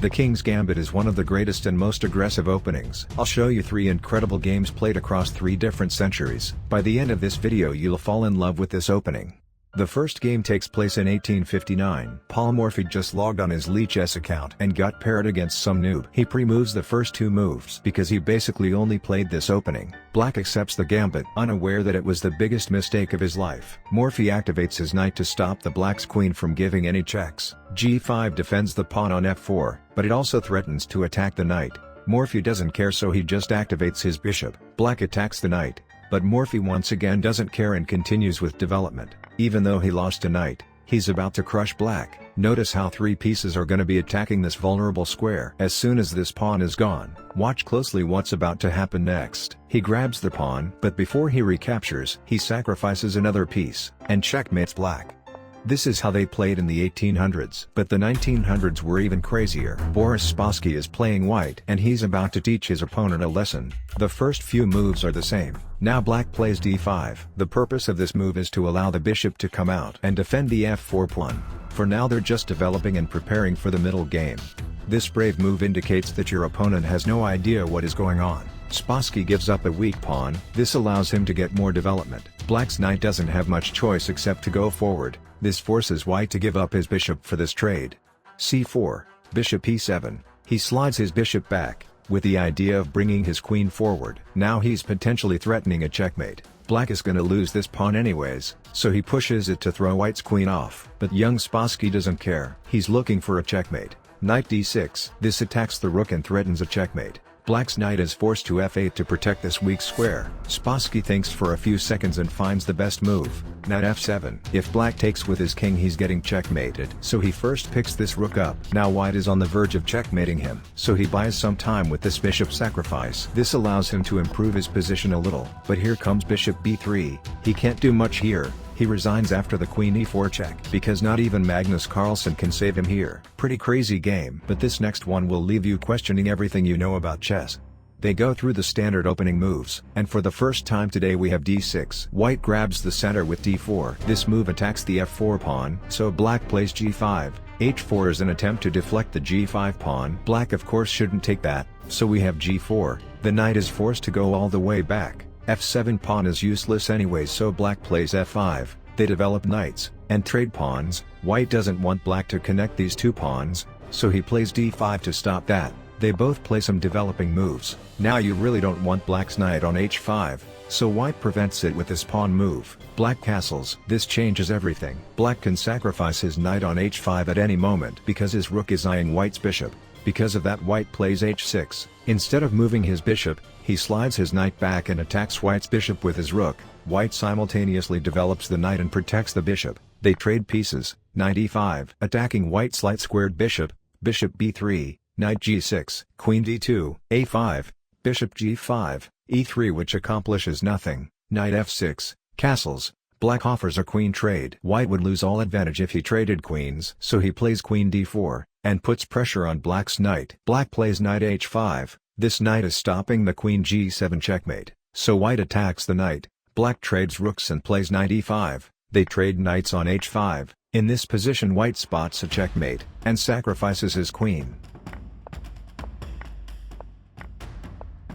The King's Gambit is one of the greatest and most aggressive openings. I'll show you 3 incredible games played across 3 different centuries. By the end of this video you'll fall in love with this opening. The first game takes place in 1859. Paul Morphy just logged on his Leechess account and got paired against some noob. He pre-moves the first 2 moves because he basically only played this opening. Black accepts the gambit, unaware that it was the biggest mistake of his life. Morphy activates his knight to stop the black's queen from giving any checks. G5 defends the pawn on f4, but it also threatens to attack the knight. Morphy doesn't care, so he just activates his bishop. Black attacks the knight, but Morphy once again doesn't care and continues with development. Even though he lost a knight, he's about to crush black. Notice how 3 pieces are gonna be attacking this vulnerable square. As soon as this pawn is gone, watch closely what's about to happen next. He grabs the pawn, but before he recaptures, he sacrifices another piece, and checkmates black. This is how they played in the 1800s. But the 1900s were even crazier. Boris Spassky is playing white and he's about to teach his opponent a lesson. The first few moves are the same. Now black plays d5. The purpose of this move is to allow the bishop to come out and defend the f4 pawn. For now they're just developing and preparing for the middle game. This brave move indicates that your opponent has no idea what is going on. Spassky gives up a weak pawn. This allows him to get more development. Black's knight doesn't have much choice except to go forward. This forces white to give up his bishop for this trade. c4, bishop e7, he slides his bishop back, with the idea of bringing his queen forward. Now he's potentially threatening a checkmate. Black is gonna lose this pawn anyways, so he pushes it to throw white's queen off. But young Spassky doesn't care. He's looking for a checkmate. Knight d6, this attacks the rook and threatens a checkmate. Black's knight is forced to f8 to protect this weak square. Spassky thinks for a few seconds and finds the best move. Knight f7. If black takes with his king he's getting checkmated, so he first picks this rook up. Now white is on the verge of checkmating him, so he buys some time with this bishop sacrifice. This allows him to improve his position a little, but here comes bishop b3, he can't do much here. He resigns after the queen e4 check, because not even Magnus Carlsen can save him here. Pretty crazy game, but this next one will leave you questioning everything you know about chess. They go through the standard opening moves, and for the first time today we have d6. White grabs the center with d4. This move attacks the f4 pawn, so black plays g5. h4 is an attempt to deflect the g5 pawn. Black of course shouldn't take that, so we have g4. The knight is forced to go all the way back. f7 pawn is useless anyway, so black plays f5. They develop knights, and trade pawns. White doesn't want black to connect these 2 pawns, so he plays d5 to stop that. They both play some developing moves. Now you really don't want black's knight on h5, so white prevents it with this pawn move. Black castles. This changes everything. Black can sacrifice his knight on h5 at any moment because his rook is eyeing white's bishop. Because of that white plays h6. Instead of moving his bishop, he slides his knight back and attacks white's bishop with his rook. White simultaneously develops the knight and protects the bishop. They trade pieces. Knight e5, attacking white's light-squared bishop. Bishop b3, knight g6, queen d2, a5, bishop g5, e3, which accomplishes nothing. Knight f6, castles. Black offers a queen trade. White would lose all advantage if he traded queens, so he plays queen d4, and puts pressure on black's knight. Black plays knight h5, this knight is stopping the queen g7 checkmate, so white attacks the knight. Black trades rooks and plays knight e5, they trade knights on h5, in this position white spots a checkmate, and sacrifices his queen.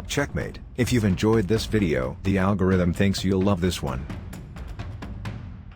Checkmate. If you've enjoyed this video, the algorithm thinks you'll love this one.